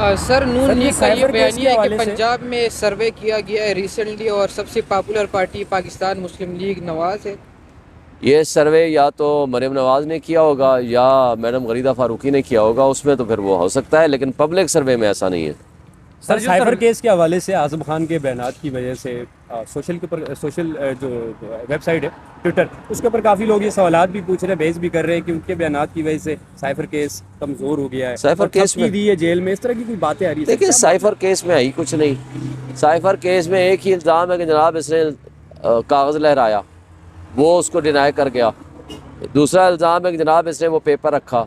سر نون سر، یہ لیگ کا یہ سائبر کیس بیانیہ کے ہے کہ حوالے سے پنجاب میں سروے کیا گیا ہے ریسنٹلی اور سب سے پاپولر پارٹی پاکستان مسلم لیگ نواز ہے۔ یہ سروے یا تو مریم نواز نے کیا ہوگا یا میڈم غریدہ فاروقی نے کیا ہوگا، اس میں تو پھر وہ ہو سکتا ہے، لیکن پبلک سروے میں ایسا نہیں ہے۔ سر سائبر کیس کے حوالے سے اعظم خان کے بیانات کی وجہ سے سوشل جو ویب سائٹ ہے ٹویٹر، اس کے اوپر کافی لوگ یہ سوالات بھی پوچھ رہے ہیں، بحث بھی کر رہے ہیں کہ ان کے بیانات کی وجہ سے سائبر کیس کمزور ہو گیا ہے، سائفر کیس میں دی ہے جیل میں، اس طرح کی کوئی باتیں آ رہی ہیں۔ دیکھیں، سائفر کیس میں ہی کچھ نہیں۔ سائفر کیس میں ایک ہی الزام ہے کہ جناب اس نے کاغذ لہرایا، وہ اس کو ڈینائی کر گیا۔ دوسرا الزام ہے کہ جناب اس نے وہ پیپر رکھا،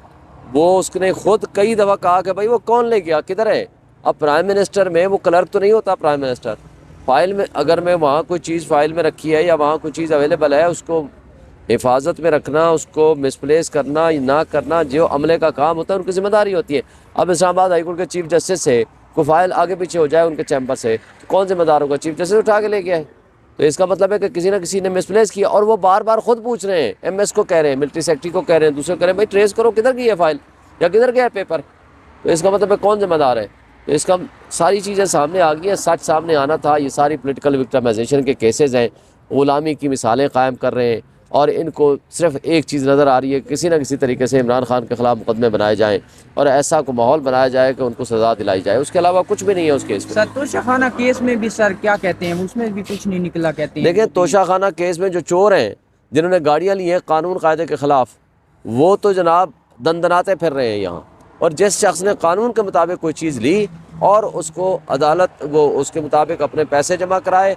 وہ اس نے خود کئی دفعہ کہا کہ بھائی وہ کون لے گیا، کدھر ہے۔ اب پرائم منسٹر میں وہ کلرک تو نہیں ہوتا، پرائم منسٹر فائل میں اگر میں وہاں کوئی چیز فائل میں رکھی ہے یا وہاں کوئی چیز اویلیبل ہے، اس کو حفاظت میں رکھنا، اس کو مس پلیس کرنا یا نہ کرنا جو عملے کا کام ہوتا ہے ان کی ذمہ داری ہوتی ہے۔ اب اسلام آباد ہائی کورٹ کے چیف جسٹس سے کوئی فائل آگے پیچھے ہو جائے ان کے چیمبر سے، تو کون ذمہ دار ہوگا؟ چیف جسٹس اٹھا کے لے گیا ہے۔ تو اس کا مطلب ہے کہ کسی نہ کسی نے مس پلیس کیا، اور وہ بار بار خود پوچھ رہے ہیں، ایم ایس کو کہہ رہے ہیں، ملٹری سیکٹری کو کہہ رہے ہیں، دوسرے کو کہہ رہے ہیں بھائی ٹریس کرو کدھر گئی ہے فائل یا کدھر گیا ہے پیپر۔ تو اس کا مطلب ہے کون ذمہ دار ہے؟ تو اس کا ساری چیزیں سامنے آ گئی ہیں، سچ سامنے آنا تھا۔ یہ ساری پولیٹیکل وکٹمائزیشن کے کیسز ہیں، غلامی کی مثالیں قائم کر رہے ہیں، اور ان کو صرف ایک چیز نظر آ رہی ہے، کسی نہ کسی طریقے سے عمران خان کے خلاف مقدمے بنائے جائیں اور ایسا کو ماحول بنایا جائے کہ ان کو سزا دلائی جائے، اس کے علاوہ کچھ بھی نہیں ہے اس کیس میں۔ سر توشہ خانہ کیس میں بھی سر کیا کہتے ہیں، اس میں بھی کچھ نہیں نکلا کہتے ہیں؟ دیکھیں، توشہ خانہ کیس میں جو چور ہیں جنہوں نے گاڑیاں لی ہیں قانون قاعدے کے خلاف، وہ تو جناب دندناتے پھر رہے ہیں یہاں۔ اور جس شخص نے قانون کے مطابق کوئی چیز لی اور اس کو عدالت وہ اس کے مطابق اپنے پیسے جمع کرائے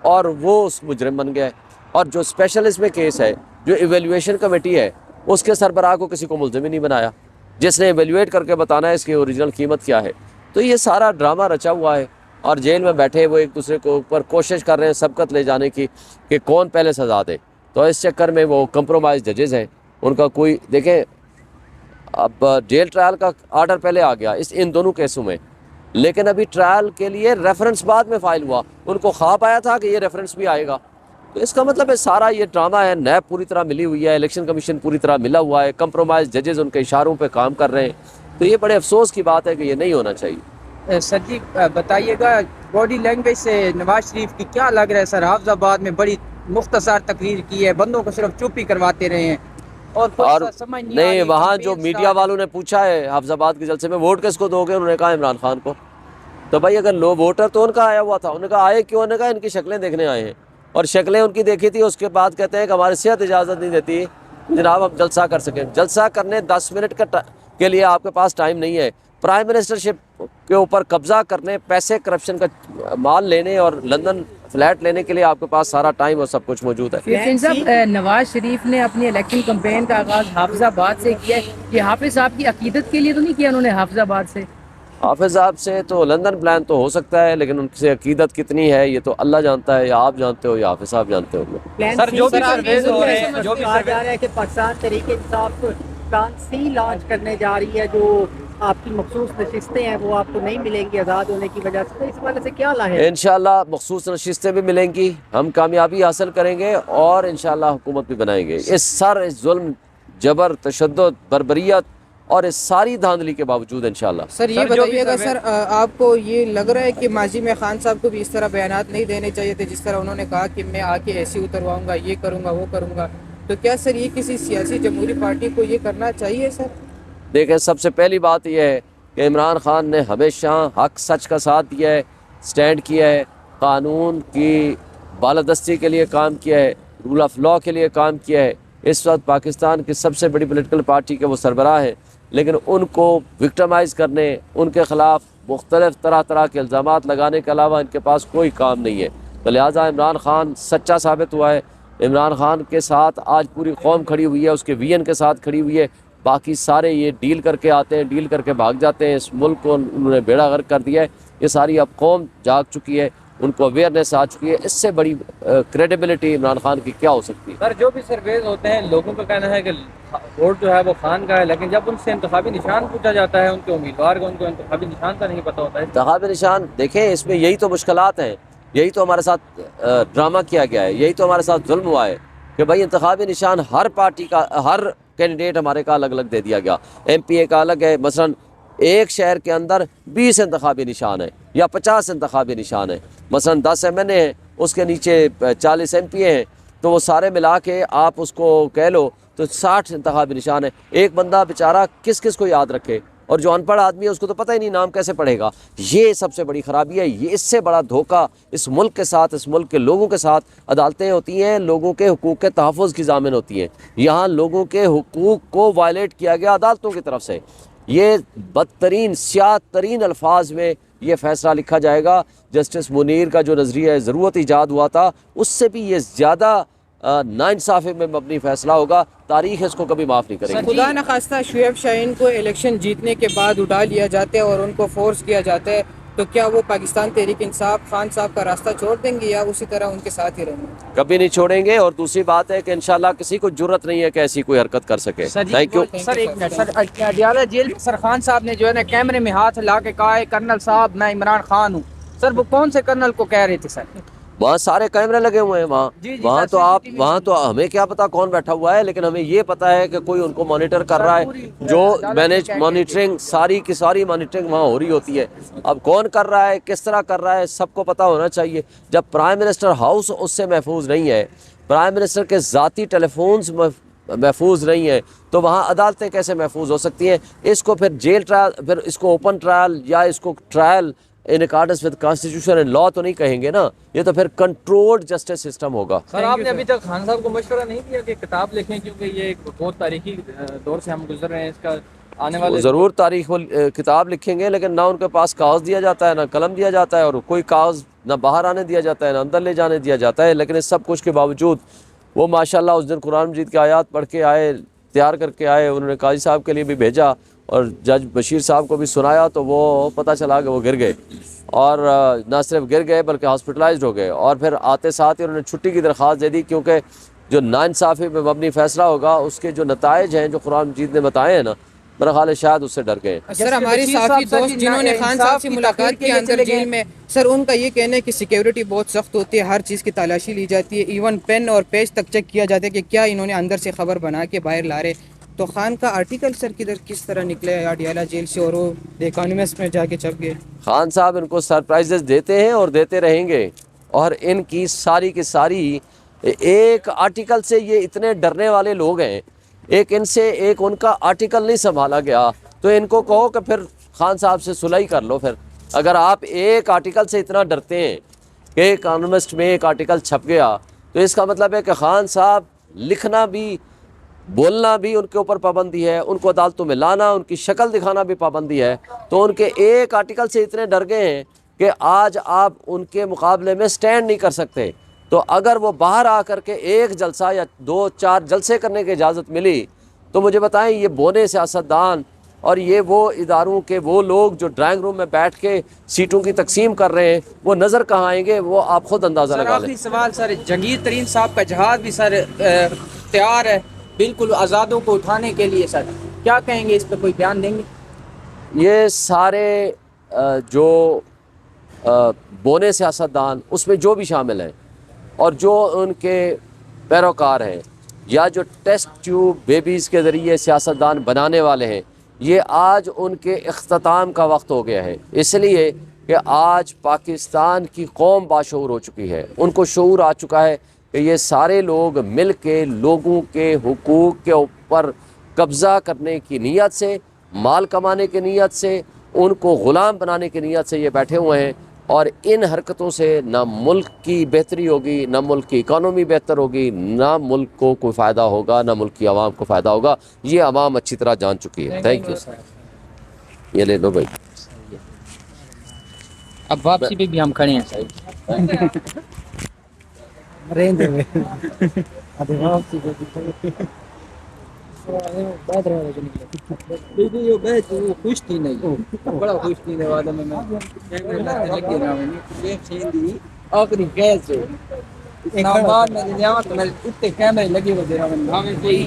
اور وہ اس مجرم بن گیا ہے۔ اور جو اسپیشل اس میں کیس ہے، جو ایویلیویشن کمیٹی ہے، اس کے سربراہ کو کسی کو ملزم ہی نہیں بنایا، جس نے ایویلیویٹ کر کے بتانا ہے اس کی اوریجنل قیمت کیا ہے۔ تو یہ سارا ڈرامہ رچا ہوا ہے، اور جیل میں بیٹھے وہ ایک دوسرے کو اوپر کوشش کر رہے ہیں سبقت لے جانے کی کہ کون پہلے سزا دے۔ تو اس چکر میں وہ کمپرومائز ججز ہیں، ان کا کوئی دیکھیں، اب جیل ٹرائل کا آرڈر پہلے آ گیا ان دونوں کیسوں میں، لیکن ابھی ٹرائل کے لیے ریفرنس بعد میں فائل ہوا، ان کو خواب آیا تھا کہ یہ ریفرنس بھی آئے گا۔ تو اس کا مطلب ہے سارا یہ ڈرامہ ہے، نیب پوری طرح ملی ہوئی ہے، الیکشن کمیشن پوری طرح ملا ہوا ہے، کمپرومائز ججز ان کے اشاروں پہ کام کر رہے ہیں۔ تو یہ بڑے افسوس کی بات ہے کہ یہ نہیں ہونا چاہیے۔ سر جی بتائیے گا، باڈی لینگویج سے نواز شریف کی کیا لگ رہا ہے؟ سر حافظ آباد میں بڑی مختصر تقریر کی ہے، بندوں کو صرف چپ ہی کرواتے رہے ہیں، اور سمجھ نہیں آ رہی وہاں جو کمپین میڈیا والوں نے پوچھا ہے حافظ آباد کے جلسے میں ووٹ کس کو دو گے، انہوں نے کہا عمران خان کو۔ تو بھائی اگر لو ووٹر تو ان کا آیا ہوا تھا، انہوں نے کہا آئے کیوں؟ انہوں نے کہا ان کی شکلیں دیکھنے آئے ہیں، اور شکلیں ان کی دیکھی تھی، اس کے بعد کہتے ہیں کہ ہماری صحت اجازت نہیں دیتی جناب ہم جلسہ کر سکیں۔ جلسہ کرنے 10 منٹ کے لیے آپ کے پاس ٹائم نہیں ہے۔ پرائم منسٹرشپ کے اوپر قبضہ کرنے، پیسے کرپشن کا مال لینے اور لندن فلیٹ لینے کے لیے آپ کے پاس سارا ٹائم اور سب کچھ موجود ہے۔ لیکن صاحب نواز شریف نے اپنی الیکشن کمپین کا آغاز حافظ آباد سے کیا ہے، یہ حافظ صاحب کی عقیدت کے لیے تو نہیں کیا انہوں نے حافظ آباد سے؟ حافظ صاحب سے تو لندن پلان تو ہو سکتا ہے، لیکن ان سے عقیدت کتنی ہے یہ تو اللہ جانتا ہے، یا آپ جانتے ہو یا حافظ صاحب جانتے ہو۔ سر جو بھی سرویز ہو رہے ہیں، جو بھی کہا جا رہا ہے کہ پاکستان تحریک انصاف پلان سی لانچ کرنے جا رہی ہے، جو آپ کی مخصوص نشستیں ہیں وہ آپ کو نہیں ملیں گی آزاد ہونے کی وجہ سے، تو اس وجہ سے کیا لاحق؟ انشاءاللہ مخصوص نشستیں بھی ملیں گی، ہم کامیابی حاصل کریں گے اور انشاءاللہ حکومت بھی بنائیں گے۔ اس ظلم، جبر، تشدد، بربریت اور اس ساری دھاندلی کے باوجود انشاءاللہ۔ سر یہ بتائیے گا، سر آپ کو یہ لگ رہا ہے کہ ماضی میں خان صاحب کو بھی اس طرح بیانات نہیں دینے چاہیے تھے، جس طرح انہوں نے کہا کہ میں آ کے ایسے اترواؤں گا، یہ کروں گا، وہ کروں گا؟ تو کیا سر یہ کسی سیاسی جمہوری پارٹی کو یہ کرنا چاہیے؟ سر دیکھیں، سب سے پہلی بات یہ ہے کہ عمران خان نے ہمیشہ حق سچ کا ساتھ دیا ہے، سٹینڈ کیا ہے، قانون کی بالادستی کے لیے کام کیا ہے، رول آف لاء کے لیے کام کیا ہے۔ اس وقت پاکستان کی سب سے بڑی پولیٹیکل پارٹی کے وہ سربراہ ہیں، لیکن ان کو وکٹمائز کرنے، ان کے خلاف مختلف طرح کے الزامات لگانے کے علاوہ ان کے پاس کوئی کام نہیں ہے۔ تو لہٰذا عمران خان سچا ثابت ہوا ہے۔ عمران خان کے ساتھ آج پوری قوم کھڑی ہوئی ہے، اس کے وی این کے ساتھ کھڑی ہوئی ہے۔ باقی سارے یہ ڈیل کر کے آتے ہیں، ڈیل کر کے بھاگ جاتے ہیں، اس ملک کو انہوں نے بیڑا غرق کر دیا ہے۔ یہ ساری اب قوم جاگ چکی ہے، ان کو اویئرنیس آ چکی ہے۔ اس سے بڑی کریڈیبلٹی عمران خان کی کیا ہو سکتی ہے؟ سر جو بھی سرویز ہوتے ہیں لوگوں کا کہنا ہے کہ ووٹ جو ہے وہ خان کا ہے، لیکن جب ان سے انتخابی نشان پوچھا جاتا ہے ان کے امیدوار کو، ان کو انتخابی نشان کا نہیں پتہ ہوتا ہے۔ انتخابی نشان دیکھیں، اس میں یہی تو مشکلات ہیں، یہی تو ہمارے ساتھ ڈرامہ کیا گیا ہے، یہی تو ہمارے ساتھ ظلم ہوا ہے کہ بھائی انتخابی نشان ہر پارٹی کا، ہر کینڈیڈیٹ ہمارے کا الگ الگ دے دیا گیا۔ ایم پی اے کا الگ ہے، مثلا ایک شہر کے اندر 20 انتخابی نشان ہیں یا 50 انتخابی نشان ہیں، مثلا 10 ایم این اے ہیں، اس کے نیچے 40 ایم پی اے ہیں، تو وہ سارے ملا کے آپ اس کو کہہ لو تو 60 انتخابی نشان ہیں۔ ایک بندہ بیچارہ کس کس کو یاد رکھے، اور جو ان پڑھ آدمی ہے اس کو تو پتہ ہی نہیں نام کیسے پڑھے گا۔ یہ سب سے بڑی خرابی ہے، یہ اس سے بڑا دھوکہ اس ملک کے ساتھ، اس ملک کے لوگوں کے ساتھ۔ عدالتیں ہوتی ہیں لوگوں کے حقوق کے تحفظ کی ضامن ہوتی ہیں، یہاں لوگوں کے حقوق کو وائلیٹ کیا گیا عدالتوں کی طرف سے۔ یہ بدترین سیاہ ترین الفاظ میں یہ فیصلہ لکھا جائے گا۔ جسٹس منیر کا جو نظریہ ضرورت ایجاد ہوا تھا اس سے بھی یہ زیادہ ناانصافی میں مبنی فیصلہ ہوگا، تاریخ اس کو کبھی معاف نہیں کرے گی۔ خدا نخواستہ شعیب شاہین کو الیکشن جیتنے کے بعد اٹھا لیا جاتا ہے اور ان کو فورس کیا جاتا ہے، تو کیا وہ پاکستان تحریک انصاف خان صاحب کا راستہ چھوڑ دیں گے یا اسی طرح ان کے ساتھ ہی رہیں گے؟ کبھی نہیں چھوڑیں گے، اور دوسری بات ہے کہ انشاءاللہ کسی کو جرت نہیں ہے کہ ایسی کوئی حرکت کر سکے۔ Thank you. سر ایک منٹ سر، اڈیالہ جیل میں سر خان صاحب نے جو ہے نا کیمرے میں ہاتھ لا کے کہا ہے کرنل صاحب میں عمران خان ہوں، سر وہ کون سے کرنل کو کہہ رہے تھے سر؟ وہاں سارے کیمرے لگے ہوئے ہیں وہاں تو آپ وہاں تو ہمیں کیا پتا کون بیٹھا ہوا ہے، لیکن ہمیں یہ پتا ہے کہ کوئی ان کو مانیٹر کر رہا ہے، جو مانیٹرنگ ساری کی ساری مانیٹرنگ وہاں ہو رہی ہوتی ہے۔ اب کون کر رہا ہے، کس طرح کر رہا ہے، سب کو پتا ہونا چاہیے۔ جب پرائم منسٹر ہاؤس اس سے محفوظ نہیں ہے، پرائم منسٹر کے ذاتی ٹیلی فونز محفوظ نہیں ہیں، تو وہاں عدالتیں کیسے محفوظ ہو سکتی ہیں؟ اس کو پھر جیل ٹرائل، پھر اس کو اوپن ٹرائل یا اس کو trial in accordance with constitution and law تو نہیں کہیں گے نا، یہ تو پھر کنٹرولڈ جسٹس سسٹم ہوگا۔ سر آپ نے ابھی تک خان صاحب کو مشورہ نہیں دیا کہ کتاب لکھیں، کیونکہ یہ ایک بہت تاریخی دور سے ہم گزر رہے ہیں، اس کا آنے والے ضرور تاریخ کتاب لکھیں گے، لیکن نہ ان کے پاس کاغذ دیا جاتا ہے، نہ قلم دیا جاتا ہے، اور کوئی کاغذ نہ باہر آنے دیا جاتا ہے نہ اندر لے جانے دیا جاتا ہے۔ لیکن اس سب کچھ کے باوجود وہ ماشاءاللہ اس دن قرآن مجید کی آیات پڑھ کے آئے، تیار کر کے آئے، انہوں نے قاضی صاحب کے لیے بھی بھیجا اور جج بشیر صاحب کو بھی سنایا، تو وہ پتہ چلا کہ وہ گر گئے، اور نہ صرف گر گئے بلکہ ہاسپٹلائزڈ ہو گئے، اور پھر آتے ساتھ ہی انہوں نے چھٹی کی درخواست دے دی، کیونکہ جو ناانصافی پہ مبنی فیصلہ ہوگا اس کے جو نتائج ہیں جو قرآن مجید نے بتائے ہیں نا، میرا خیال ہے شاید اس سے ڈر گئے۔ سر ہماری صحافی دوست جنہوں نے خان صاحب سے ملاقات کی اندر جیل میں، سر ان کا یہ کہنا ہے کہ سیکیورٹی بہت سخت ہوتی ہے، ہر چیز کی تلاشی لی جاتی ہے، ایون پین اور پیج تک چیک کیا جاتا ہے کہ کیا انہوں نے اندر سے خبر بنا کے باہر لا رہے۔ تو خان کا آرٹیکل سر کس طرح نکلے اڈیالہ جیل سے اور وہ دی اکانومسٹ میں جا کے چھپ گئے؟ خان صاحب ان کو سرپرائزز دیتے ہیں اور دیتے رہیں گے، اور ان کی ساری ایک آرٹیکل سے یہ اتنے ڈرنے والے لوگ ہیں، ایک ان کا آرٹیکل نہیں سنبھالا گیا، تو ان کو کہو کہ پھر خان صاحب سے صلح ہی کر لو۔ پھر اگر آپ ایک آرٹیکل سے اتنا ڈرتے ہیں کہ اکانومسٹ میں ایک آرٹیکل چھپ گیا، تو اس کا مطلب ہے کہ خان صاحب لکھنا بھی بولنا بھی ان کے اوپر پابندی ہے، ان کو عدالتوں میں لانا، ان کی شکل دکھانا بھی پابندی ہے۔ تو ان کے ایک آرٹیکل سے اتنے ڈر گئے ہیں کہ آج آپ ان کے مقابلے میں سٹینڈ نہیں کر سکتے۔ تو اگر وہ باہر آ کر کے ایک جلسہ یا 2-4 جلسے کرنے کی اجازت ملی، تو مجھے بتائیں یہ بونے سیاستدان اور یہ وہ اداروں کے وہ لوگ جو ڈرائنگ روم میں بیٹھ کے سیٹوں کی تقسیم کر رہے ہیں، وہ نظر کہاں آئیں گے؟ وہ آپ خود اندازہ لگا لیں۔ آخری سوال سر، جہانگیر ترین صاحب کا جہاز بھی سر تیار ہے بالکل آزادوں کو اٹھانے کے لیے، سر کیا کہیں گے اس پہ، کوئی بیان دیں گے؟ یہ سارے جو بونے سیاستدان اس میں جو بھی شامل ہیں اور جو ان کے پیروکار ہیں یا جو ٹیسٹ ٹیوب بیبیز کے ذریعے سیاستدان بنانے والے ہیں، یہ آج ان کے اختتام کا وقت ہو گیا ہے، اس لیے کہ آج پاکستان کی قوم باشعور ہو چکی ہے، ان کو شعور آ چکا ہے کہ یہ سارے لوگ مل کے لوگوں کے حقوق کے اوپر قبضہ کرنے کی نیت سے، مال کمانے کی نیت سے، ان کو غلام بنانے کی نیت سے یہ بیٹھے ہوئے ہیں، اور ان حرکتوں سے نہ ملک کی بہتری ہوگی، نہ ملک کی اکانومی بہتر ہوگی، نہ ملک کو کوئی فائدہ ہوگا، نہ ملک کی عوام کو فائدہ ہوگا۔ یہ عوام اچھی طرح جان چکی ہے۔ Thank you. یہ لے لو بھائی۔ اب واپسی پہ بھی ہم کھڑے ہیں سر۔ خوش تھی نہیں، بڑا خوش تھی آخری گیس اسلام آباد میں اتنے کیمرے لگے ہوئے